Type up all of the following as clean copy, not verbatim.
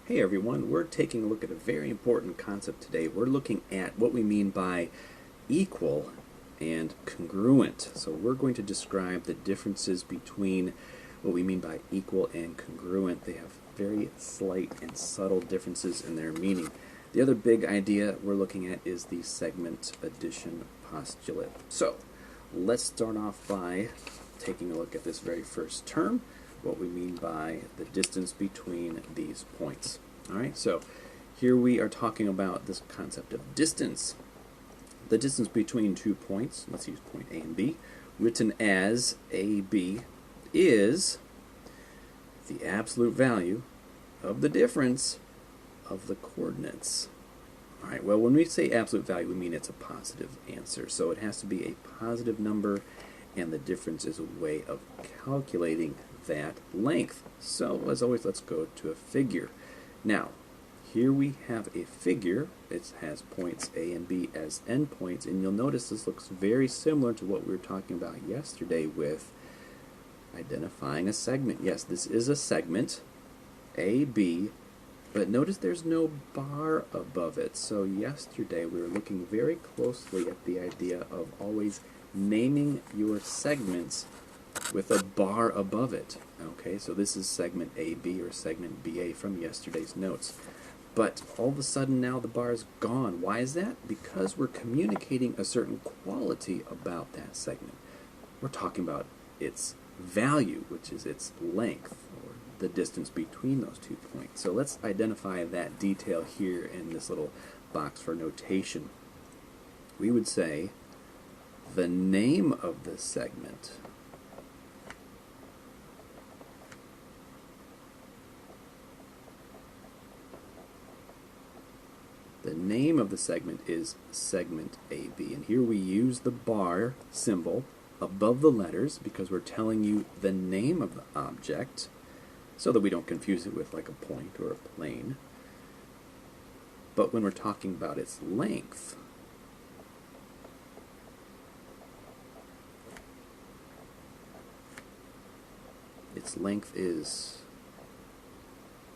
Hey everyone, we're taking a look at a very important concept today. We're looking at what we mean by equal and congruent. So we're going to describe the differences between what we mean by equal and congruent. They have very slight and subtle differences in their meaning. The other big idea we're looking at is the segment addition postulate. So let's start off by taking a look at this very first term, what we mean by the distance between these points. Alright, so here we are talking about this concept of distance. The distance between 2 points, let's use point A and B, written as AB, is the absolute value of the difference of the coordinates. Alright, well, when we say absolute value, we mean it's a positive answer. So it has to be a positive number, and the difference is a way of calculating that length. So, as always, let's go to a figure. Now, here we have a figure. It has points A and B as endpoints, and you'll notice this looks very similar to what we were talking about yesterday with identifying a segment. Yes, this is a segment, AB, but notice there's no bar above it. So yesterday we were looking very closely at the idea of always naming your segments with a bar above it. Okay, so this is segment AB or segment BA from yesterday's notes. But all of a sudden now the bar is gone. Why is that? Because we're communicating a certain quality about that segment. We're talking about its value, which is its length, or the distance between those 2 points. So let's identify that detail here in this little box for notation. We would say the name of the segment is segment AB, and here we use the bar symbol above the letters because we're telling you the name of the object so that we don't confuse it with like a point or a plane. But when we're talking about its length, is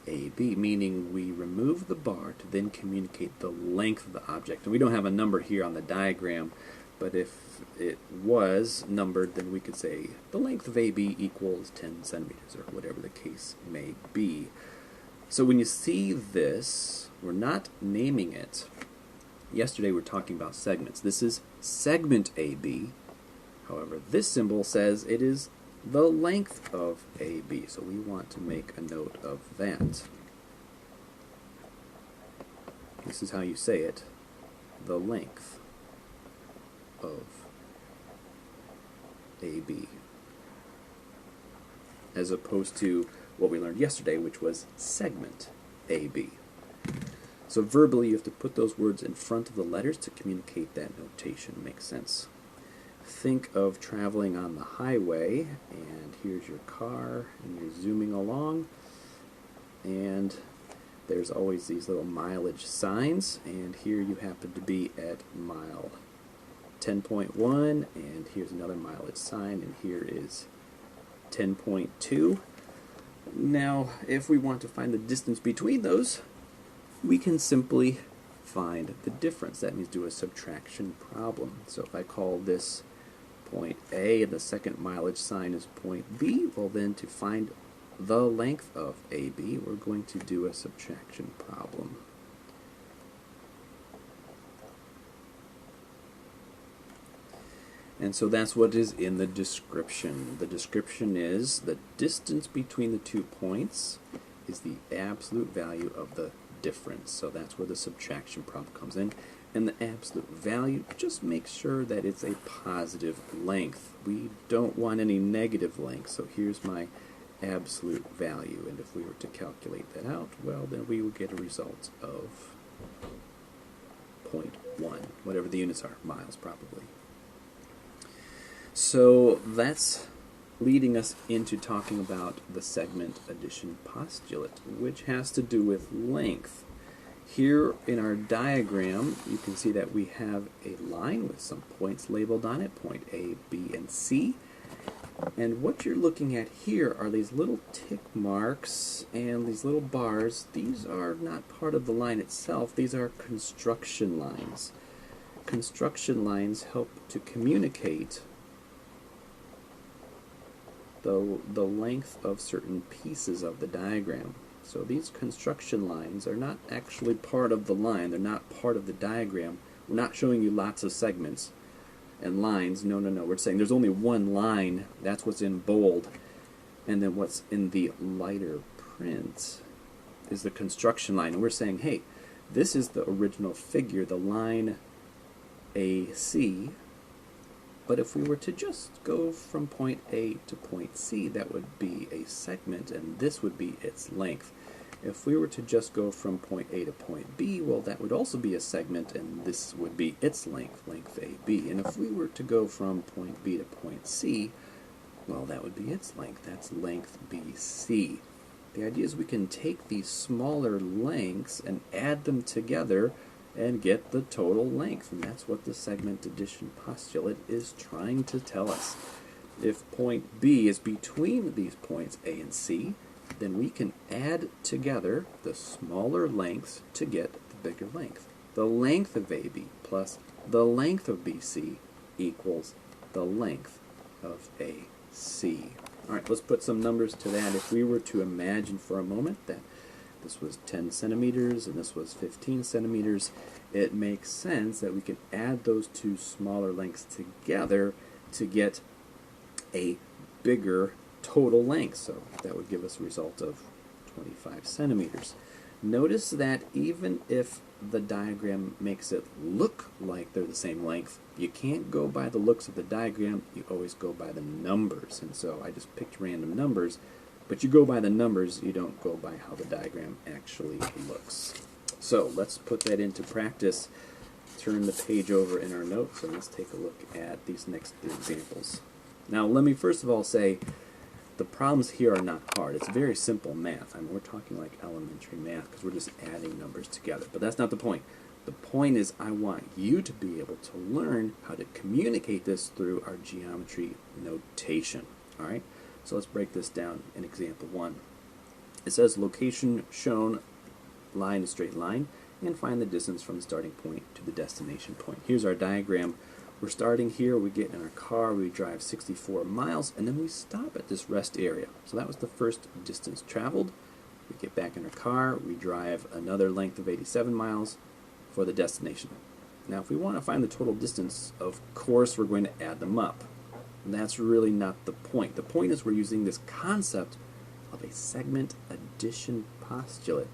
AB, meaning we remove the bar to then communicate the length of the object. And we don't have a number here on the diagram, but if it was numbered, then we could say the length of AB equals 10 centimeters, or whatever the case may be. So when you see this, we're not naming it. Yesterday we were talking about segments. This is segment AB. However, this symbol says it is the length of AB, so we want to make a note of that. This is how you say it, the length of AB, as opposed to what we learned yesterday, which was segment AB. So verbally you have to put those words in front of the letters to communicate that notation. Makes sense. Think of traveling on the highway, and here's your car, and you're zooming along, and there's always these little mileage signs, and here you happen to be at mile 10.1, and here's another mileage sign, and here is 10.2. Now, if we want to find the distance between those, we can simply find the difference. That means do a subtraction problem. So if I call this point A and the second mileage sign is point B, well then to find the length of AB, we're going to do a subtraction problem. And so that's what is in the description. The description is the distance between the 2 points is the absolute value of the difference. So that's where the subtraction problem comes in. And the absolute value, just make sure that it's a positive length. We don't want any negative length. So here's my absolute value. And if we were to calculate that out, well, then we would get a result of 0.1, whatever the units are, miles probably. So that's leading us into talking about the segment addition postulate, which has to do with length. Here in our diagram, you can see that we have a line with some points labeled on it, point A, B, and C. And what you're looking at here are these little tick marks and these little bars. These are not part of the line itself. These are construction lines. Construction lines help to communicate the length of certain pieces of the diagram. So these construction lines are not actually part of the line. They're not part of the diagram. We're not showing you lots of segments and lines. No, no, no. We're saying there's only one line. That's what's in bold. And then what's in the lighter print is the construction line. And we're saying, hey, this is the original figure, the line AC. But if we were to just go from point A to point C, that would be a segment, and this would be its length. If we were to just go from point A to point B, well, that would also be a segment, and this would be its length, length AB. And if we were to go from point B to point C, well, that would be its length. That's length BC. The idea is we can take these smaller lengths and add them together and get the total length, and that's what the segment addition postulate is trying to tell us. If point B is between these points A and C, then we can add together the smaller lengths to get the bigger length. The length of AB plus the length of BC equals the length of AC. All right, let's put some numbers to that. If we were to imagine for a moment that this was 10 centimeters and this was 15 centimeters, it makes sense that we can add those two smaller lengths together to get a bigger total length. So that would give us a result of 25 centimeters. Notice that even if the diagram makes it look like they're the same length, you can't go by the looks of the diagram, you always go by the numbers. And so I just picked random numbers, but you go by the numbers, you don't go by how the diagram actually looks. So let's put that into practice. Turn the page over in our notes and let's take a look at these next three examples. Now let me first of all say the problems here are not hard. It's very simple math. I mean, we're talking like elementary math because we're just adding numbers together. But that's not the point. The point is I want you to be able to learn how to communicate this through our geometry notation. All right? So let's break this down in example 1. It says location shown, line a straight line, and find the distance from the starting point to the destination point. Here's our diagram. We're starting here, we get in our car, we drive 64 miles, and then we stop at this rest area. So that was the first distance traveled. We get back in our car, we drive another length of 87 miles for the destination. Now if we want to find the total distance, of course we're going to add them up. And that's really not the point. The point is we're using this concept of a segment addition postulate.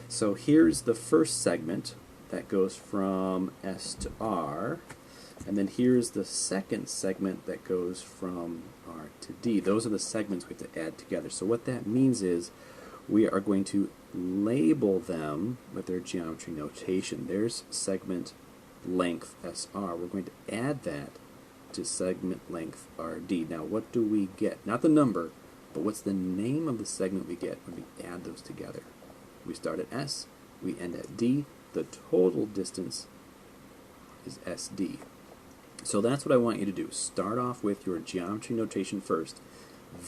So here's the first segment that goes from S to R, and then here's the second segment that goes from R to D. Those are the segments we have to add together. So what that means is we are going to label them with their geometry notation. There's segment length SR. We're going to add that to segment length RD. Now what do we get? Not the number, but what's the name of the segment we get when we add those together? We start at S, we end at D. The total distance is SD. So that's what I want you to do. Start off with your geometry notation first,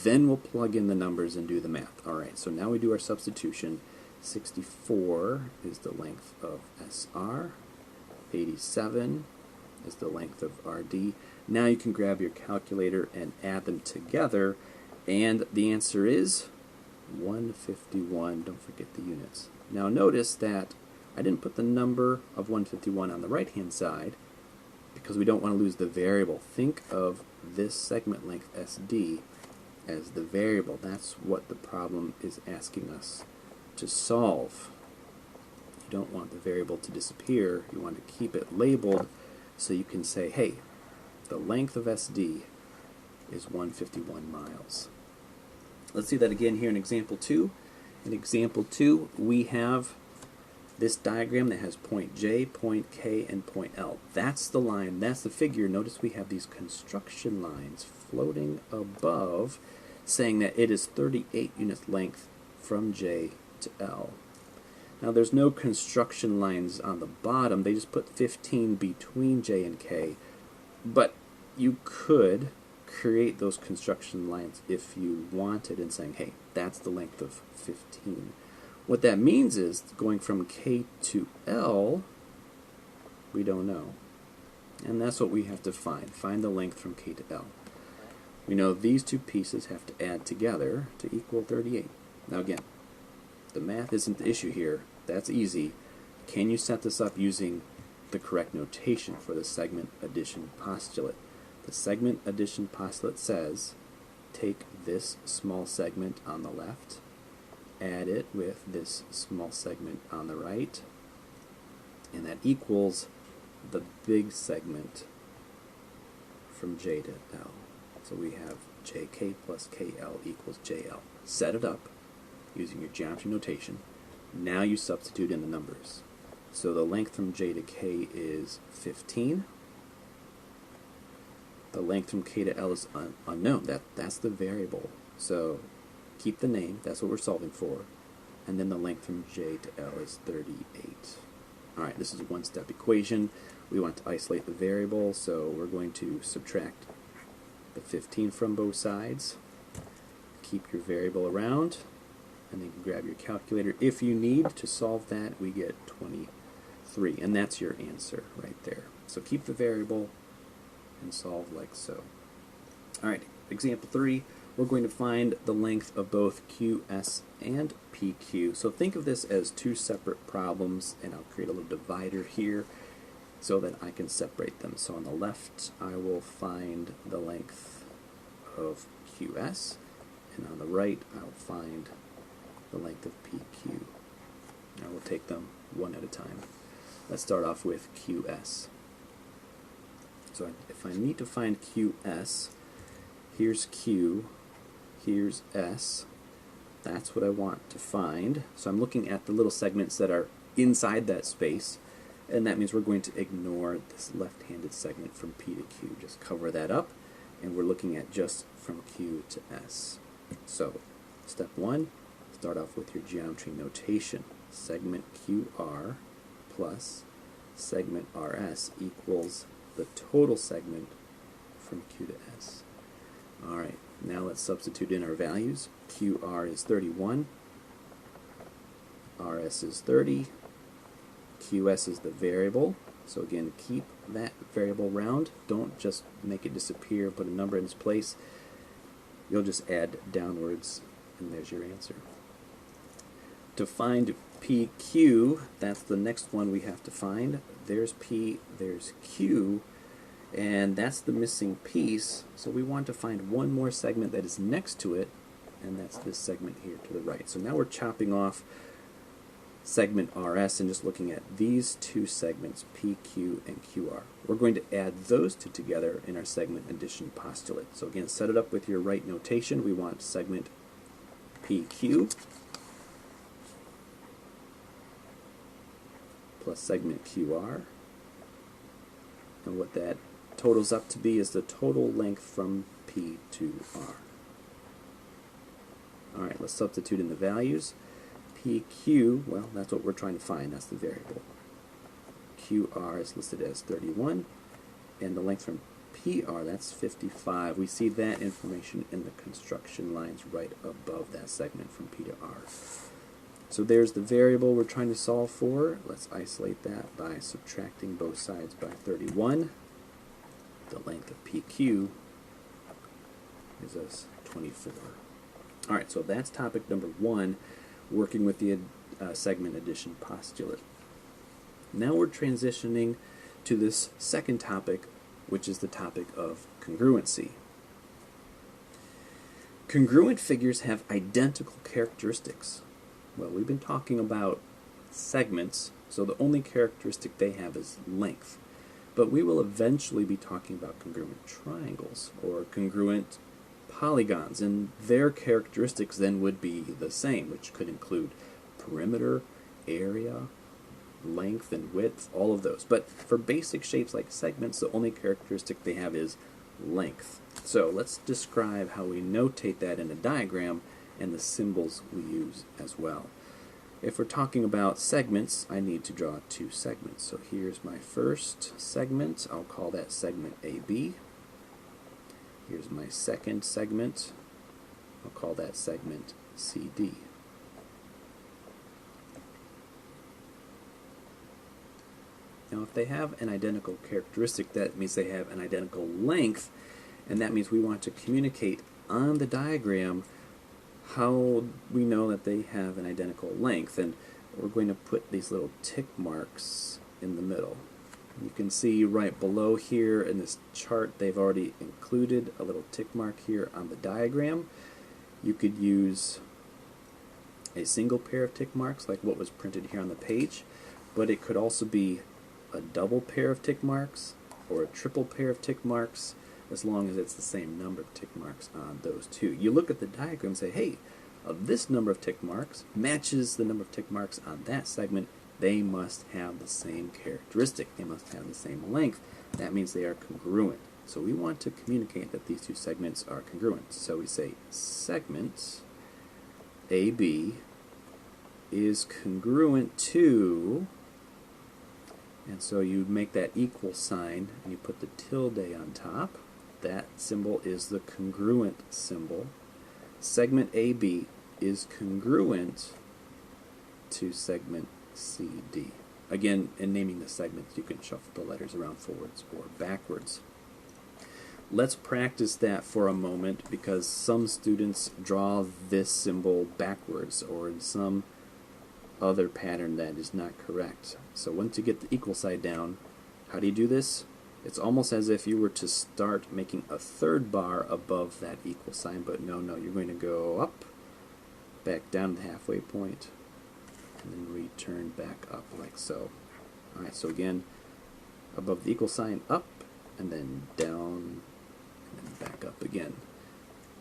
then we'll plug in the numbers and do the math. Alright, so now we do our substitution. 64 is the length of SR, 87 is the length of RD. Now you can grab your calculator and add them together, and the answer is 151. Don't forget the units. Now notice that I didn't put the number of 151 on the right hand side because we don't want to lose the variable. Think of this segment length SD as the variable. That's what the problem is asking us to solve. You don't want the variable to disappear. You want to keep it labeled so you can say, hey, the length of SD is 151 miles. Let's see that again here in example 2. In example 2, we have this diagram that has point J, point K, and point L. That's the line, that's the figure. Notice we have these construction lines floating above saying that it is 38 units length from J to L. Now there's no construction lines on the bottom. They just put 15 between J and K. But you could create those construction lines if you wanted and saying, hey, that's the length of 15. What that means is going from K to L, we don't know. And that's what we have to find. Find the length from K to L. We know these two pieces have to add together to equal 38. Now again, the math isn't the issue here. That's easy. Can you set this up using the correct notation for the segment addition postulate? The segment addition postulate says, take this small segment on the left, add it with this small segment on the right, and that equals the big segment from J to L. So we have JK plus KL equals JL. Set it up using your geometry notation. Now you substitute in the numbers. So the length from J to K is 15. The length from K to L is unknown. That's the variable. So keep the name. That's what we're solving for. And then the length from J to L is 38. Alright, this is a one-step equation. We want to isolate the variable, so we're going to subtract the 15 from both sides. Keep your variable around, and then grab your calculator. If you need to solve that, we get 23, and that's your answer right there. So keep the variable and solve like so. Alright, example 3, we're going to find the length of both QS and PQ. So think of this as two separate problems, and I'll create a little divider here so that I can separate them. So on the left, I will find the length of QS, and on the right, I'll find the length of PQ. I will take them one at a time. Let's start off with QS. So if I need to find QS, here's Q, here's S. That's what I want to find. So I'm looking at the little segments that are inside that space, and that means we're going to ignore this left-handed segment from P to Q. Just cover that up, and we're looking at just from Q to S. So step 1, start off with your geometry notation. Segment QR plus segment RS equals the total segment from Q to S. Alright, now let's substitute in our values. QR is 31, RS is 30, QS is the variable. So again, keep that variable round. Don't just make it disappear, put a number in its place. You'll just add downwards, and there's your answer. To find PQ, that's the next one we have to find. There's P, there's Q, and that's the missing piece. So we want to find one more segment that is next to it, and that's this segment here to the right. So now we're chopping off segment RS and just looking at these two segments, PQ and QR. We're going to add those two together in our segment addition postulate. So again, set it up with your right notation. We want segment PQ plus segment QR. And what that totals up to be is the total length from P to R. Alright, let's substitute in the values. PQ, well, that's what we're trying to find. That's the variable. QR is listed as 31, and the length from PR, that's 55. We see that information in the construction lines right above that segment from P to R. So there's the variable we're trying to solve for. Let's isolate that by subtracting both sides by 31. The length of PQ gives us 24. Alright, so that's topic number 1, working with the segment addition postulate. Now we're transitioning to this second topic, which is the topic of congruency. Congruent figures have identical characteristics. Well, we've been talking about segments, so the only characteristic they have is length. But we will eventually be talking about congruent triangles or congruent polygons, and their characteristics then would be the same, which could include perimeter, area, length, and width, all of those. But for basic shapes like segments, the only characteristic they have is length. So let's describe how we notate that in a diagram and the symbols we use as well. If we're talking about segments, I need to draw two segments. So here's my first segment. I'll call that segment AB. Here's my second segment. I'll call that segment CD. Now if they have an identical characteristic, that means they have an identical length, and that means we want to communicate on the diagram how we know that they have an identical length, and we're going to put these little tick marks in the middle. You can see right below here in this chart they've already included a little tick mark here on the diagram. You could use a single pair of tick marks like what was printed here on the page, but it could also be a double pair of tick marks or a triple pair of tick marks, as long as it's the same number of tick marks on those two. You look at the diagram and say, hey, this number of tick marks matches the number of tick marks on that segment. They must have the same characteristic. They must have the same length. That means they are congruent. So we want to communicate that these two segments are congruent. So we say segment AB is congruent to, and so you make that equal sign and you put the tilde on top. That symbol is the congruent symbol. Segment AB is congruent to segment CD. Again, in naming the segments, you can shuffle the letters around forwards or backwards. Let's practice that for a moment, because some students draw this symbol backwards or in some other pattern that is not correct. So once you get the equal sign down, how do you do this? It's almost as if you were to start making a third bar above that equal sign, but no, you're going to go up, back down to the halfway point, and then return back up like so. Alright, so again, above the equal sign, up, and then down, and then back up again.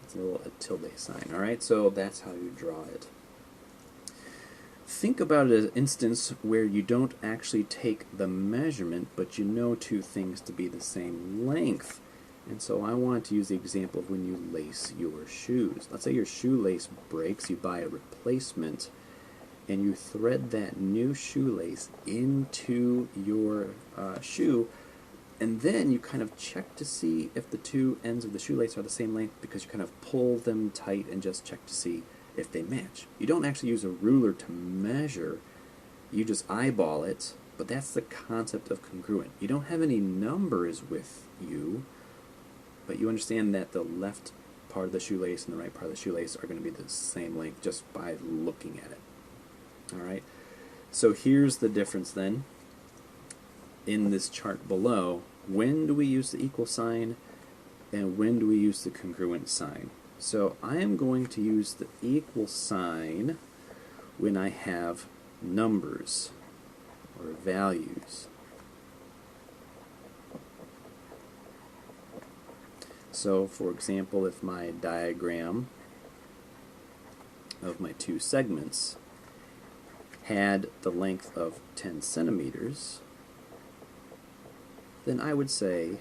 It's a tilde sign. Alright, so that's how you draw it. Think about an instance where you don't actually take the measurement, but you know two things to be the same length. And so I want to use the example of when you lace your shoes. Let's say your shoelace breaks, you buy a replacement, and you thread that new shoelace into your shoe, and then you kind of check to see if the two ends of the shoelace are the same length, because you kind of pull them tight and just check to see if they match. You don't actually use a ruler to measure, you just eyeball it, but that's the concept of congruent. You don't have any numbers with you, but you understand that the left part of the shoelace and the right part of the shoelace are going to be the same length just by looking at it. Alright, so here's the difference then in this chart below. When do we use the equal sign and when do we use the congruent sign? So I am going to use the equal sign when I have numbers or values. So for example, if my diagram of my two segments had the length of 10 centimeters, then I would say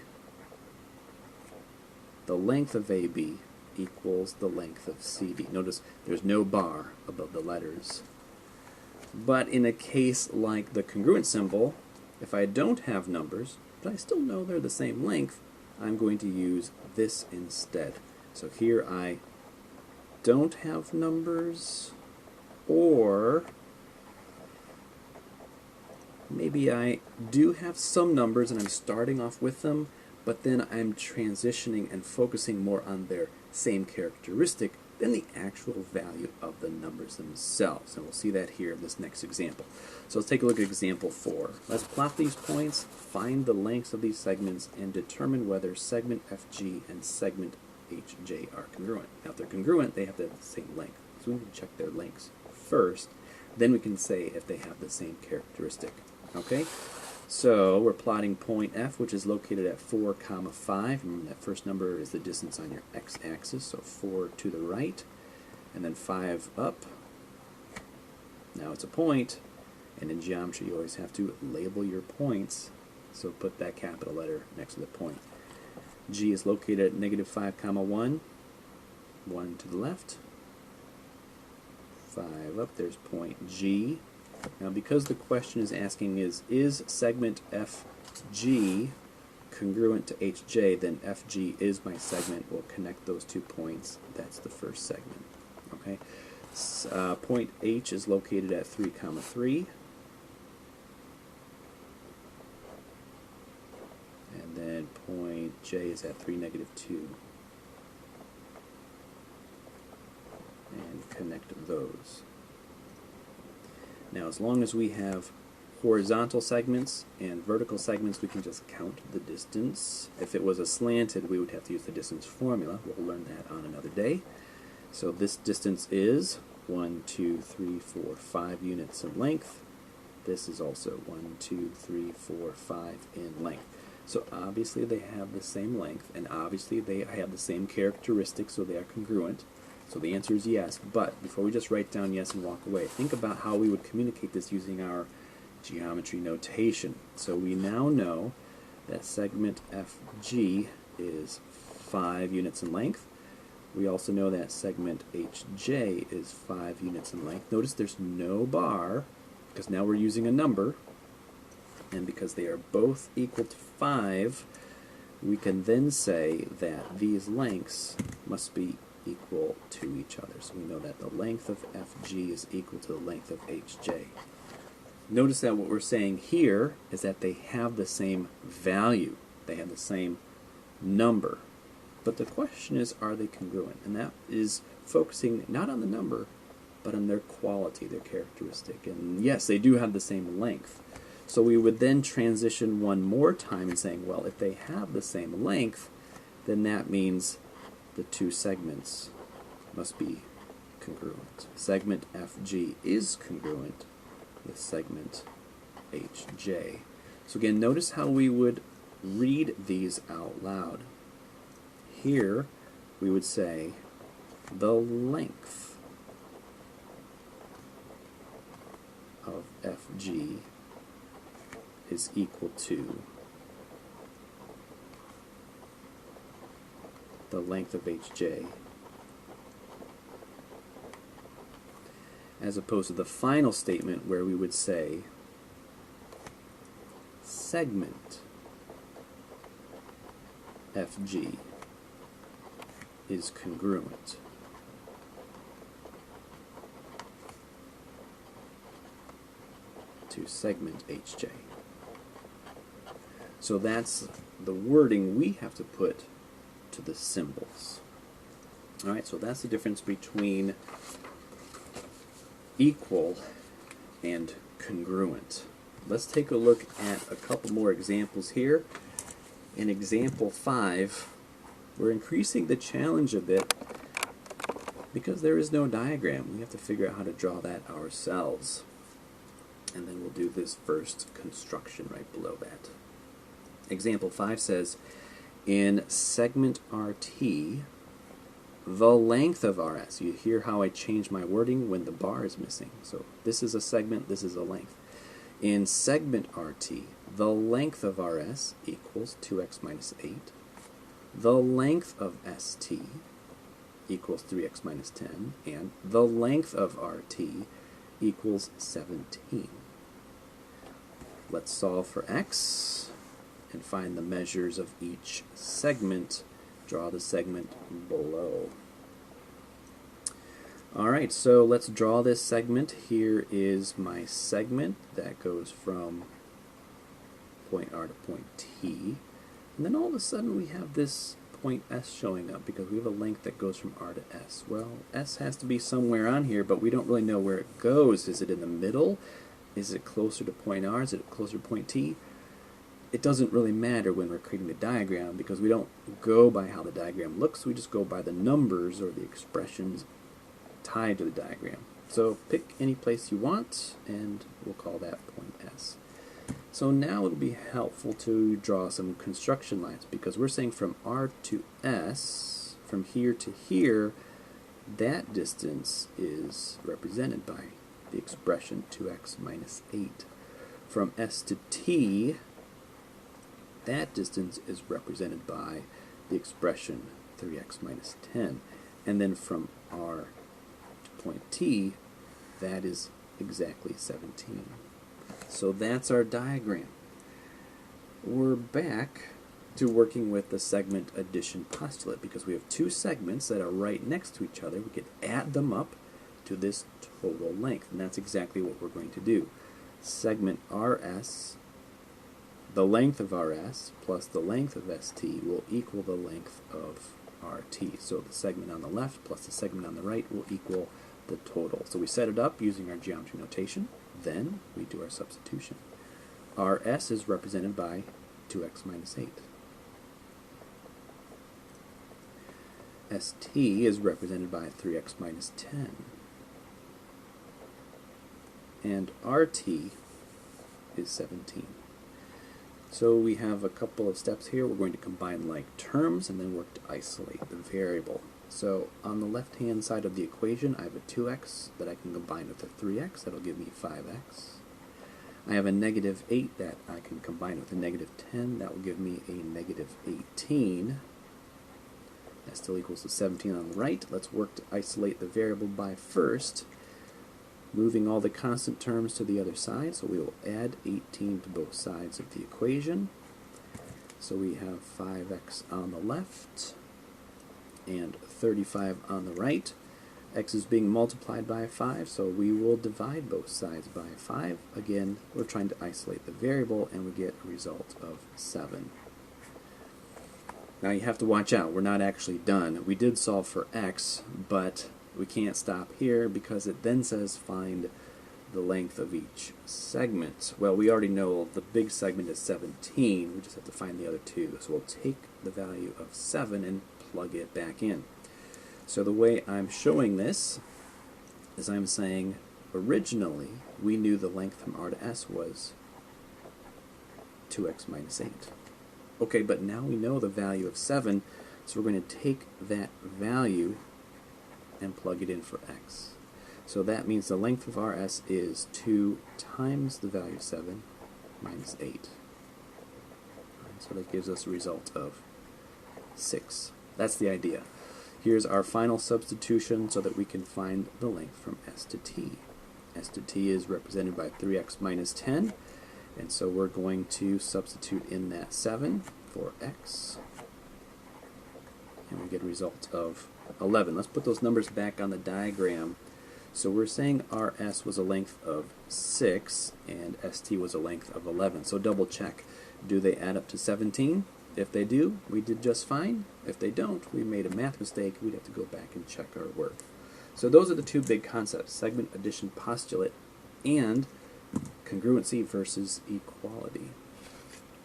the length of AB equals the length of CD. Notice there's no bar above the letters. But in a case like the congruent symbol, if I don't have numbers, but I still know they're the same length, I'm going to use this instead. So here I don't have numbers, or maybe I do have some numbers and I'm starting off with them, but then I'm transitioning and focusing more on their same characteristic than the actual value of the numbers themselves. And we'll see that here in this next example. So let's take a look at example 4. Let's plot these points, find the lengths of these segments, and determine whether segment FG and segment HJ are congruent. Now if they're congruent, they have to have the same length. So we can check their lengths first, then we can say if they have the same characteristic. Okay? So we're plotting point F, which is located at 4, 5. Remember that first number is the distance on your x-axis, so 4 to the right, and then 5 up. Now it's a point, and in geometry you always have to label your points, so put that capital letter next to the point. G is located at -5, 1. 1 to the left. 5 up, there's point G. Now because the question is asking is segment FG congruent to HJ, then FG is my segment. We'll connect those 2 points. That's the first segment. Okay. Point H is located at 3, 3. And then point J is at 3, -2. And connect those. Now, as long as we have horizontal segments and vertical segments, we can just count the distance. If it was a slanted, we would have to use the distance formula. We'll learn that on another day. So this distance is 1, 2, 3, 4, 5 units in length. This is also 1, 2, 3, 4, 5 in length. So obviously they have the same length, and obviously they have the same characteristics, so they are congruent. So the answer is yes. But before we just write down yes and walk away, think about how we would communicate this using our geometry notation. So we now know that segment FG is 5 units in length. We also know that segment HJ is 5 units in length. Notice there's no bar, because now we're using a number, and because they are both equal to 5, we can then say that these lengths must be equal to each other. So we know that the length of FG is equal to the length of HJ. Notice that what we're saying here is that they have the same value. They have the same number. But the question is, are they congruent? And that is focusing not on the number, but on their quality, their characteristic. And yes, they do have the same length. So we would then transition one more time and saying, well, if they have the same length, then that means the 2 segments must be congruent. Segment FG is congruent with segment HJ. So again, notice how we would read these out loud. Here, we would say the length of FG is equal to the length of HJ, as opposed to the final statement where we would say segment FG is congruent to segment HJ. So that's the wording we have to put to the symbols. Alright, so that's the difference between equal and congruent. Let's take a look at a couple more examples here. In example 5, we're increasing the challenge a bit because there is no diagram. We have to figure out how to draw that ourselves. And then we'll do this first construction right below that. Example 5 says, in segment RT, the length of RS. You hear how I change my wording when the bar is missing. So this is a segment, this is a length. In segment RT, the length of RS equals 2x minus 8. The length of ST equals 3x minus 10. And the length of RT equals 17. Let's solve for x and find the measures of each segment. Draw the segment below. Alright, so let's draw this segment. Here is my segment that goes from point R to point T. And then all of a sudden we have this point S showing up because we have a length that goes from R to S. Well, S has to be somewhere on here, but we don't really know where it goes. Is it in the middle? Is it closer to point R? Is it closer to point T? It doesn't really matter when we're creating the diagram because we don't go by how the diagram looks. We just go by the numbers or the expressions tied to the diagram. So pick any place you want and we'll call that point S. So now it'll be helpful to draw some construction lines because we're saying from R to S, from here to here, that distance is represented by the expression 2x minus 8. From S to T, that distance is represented by the expression 3x minus 10. And then from R to point T, that is exactly 17. So that's our diagram. We're back to working with the segment addition postulate. Because we have two segments that are right next to each other, we could add them up to this total length, and that's exactly what we're going to do. Segment RS, the length of RS plus the length of ST will equal the length of RT. So the segment on the left plus the segment on the right will equal the total. So we set it up using our geometry notation, then we do our substitution. RS is represented by 2x minus 8. ST is represented by 3x minus 10. And RT is 17. So we have a couple of steps here. We're going to combine like terms and then work to isolate the variable. So on the left hand side of the equation I have a 2x that I can combine with a 3x. That'll give me 5x. I have a negative 8 that I can combine with a negative 10. That will give me a negative 18. That still equals to 17 on the right. Let's work to isolate the variable by first moving all the constant terms to the other side. So we will add 18 to both sides of the equation. So we have 5x on the left and 35 on the right. X is being multiplied by 5, so we will divide both sides by 5. Again, we're trying to isolate the variable, and we get a result of 7. Now you have to watch out. We're not actually done. We did solve for x, but we can't stop here because it then says find the length of each segment. Well, we already know the big segment is 17. We just have to find the other two. So we'll take the value of 7 and plug it back in. So the way I'm showing this is I'm saying originally we knew the length from R to S was 2x minus 8. Okay, but now we know the value of 7, so we're going to take that value and plug it in for x. So that means the length of RS is 2 times the value of 7 minus 8. So that gives us a result of 6. That's the idea. Here's our final substitution so that we can find the length from S to T. S to T is represented by 3x minus 10, and so we're going to substitute in that 7 for x, and we get a result of 11. Let's put those numbers back on the diagram. So we're saying RS was a length of 6 and ST was a length of 11. So double check. Do they add up to 17? If they do, we did just fine. If they don't, we made a math mistake. We'd have to go back and check our work. So those are the two big concepts, segment addition postulate and congruency versus equality.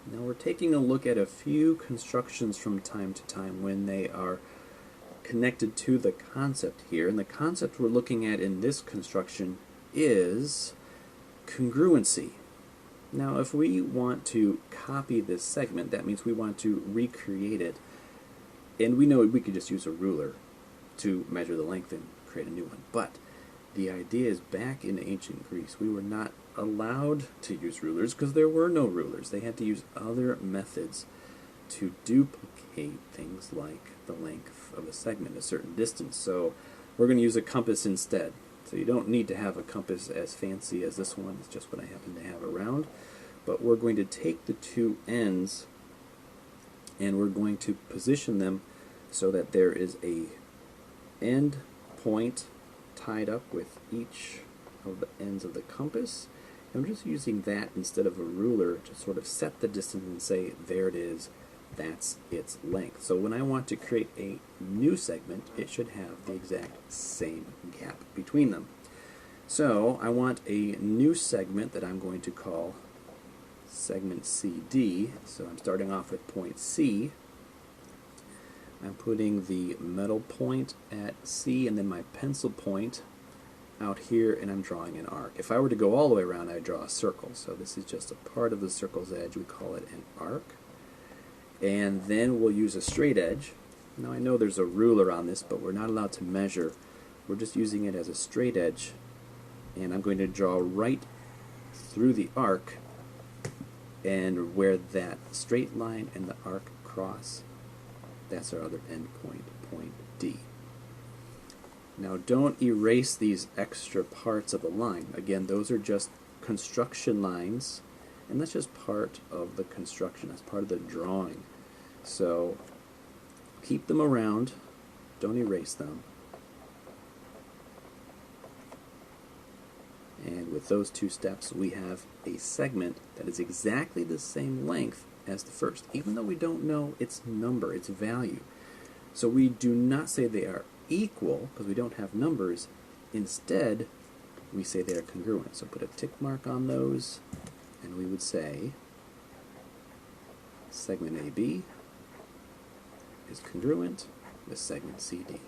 Now we're taking a look at a few constructions from time to time when they are connected to the concept here. And the concept we're looking at in this construction is congruency. Now if we want to copy this segment, that means we want to recreate it. And we know we could just use a ruler to measure the length and create a new one. But the idea is back in ancient Greece, we were not allowed to use rulers because there were no rulers. They had to use other methods to duplicate things like the length of a segment, a certain distance. So we're going to use a compass instead. So you don't need to have a compass as fancy as this one. It's just what I happen to have around. But we're going to take the two ends and we're going to position them so that there is a end point tied up with each of the ends of the compass. I'm just using that instead of a ruler to sort of set the distance and say, there it is, that's its length. So when I want to create a new segment, it should have the exact same gap between them. So I want a new segment that I'm going to call segment CD. So I'm starting off with point C. I'm putting the metal point at C and then my pencil point out here, and I'm drawing an arc. If I were to go all the way around, I'd draw a circle. So this is just a part of the circle's edge. We call it an arc. And then we'll use a straight edge. Now I know there's a ruler on this, but we're not allowed to measure. We're just using it as a straight edge. And I'm going to draw right through the arc, and where that straight line and the arc cross, that's our other end point, point D. Now don't erase these extra parts of the line. Again, those are just construction lines, and that's just part of the construction. That's part of the drawing. So keep them around, don't erase them. And with those two steps, we have a segment that is exactly the same length as the first, even though we don't know its number, its value. So we do not say they are equal, because we don't have numbers. Instead, we say they are congruent. So put a tick mark on those, and we would say segment AB is congruent with segment CD.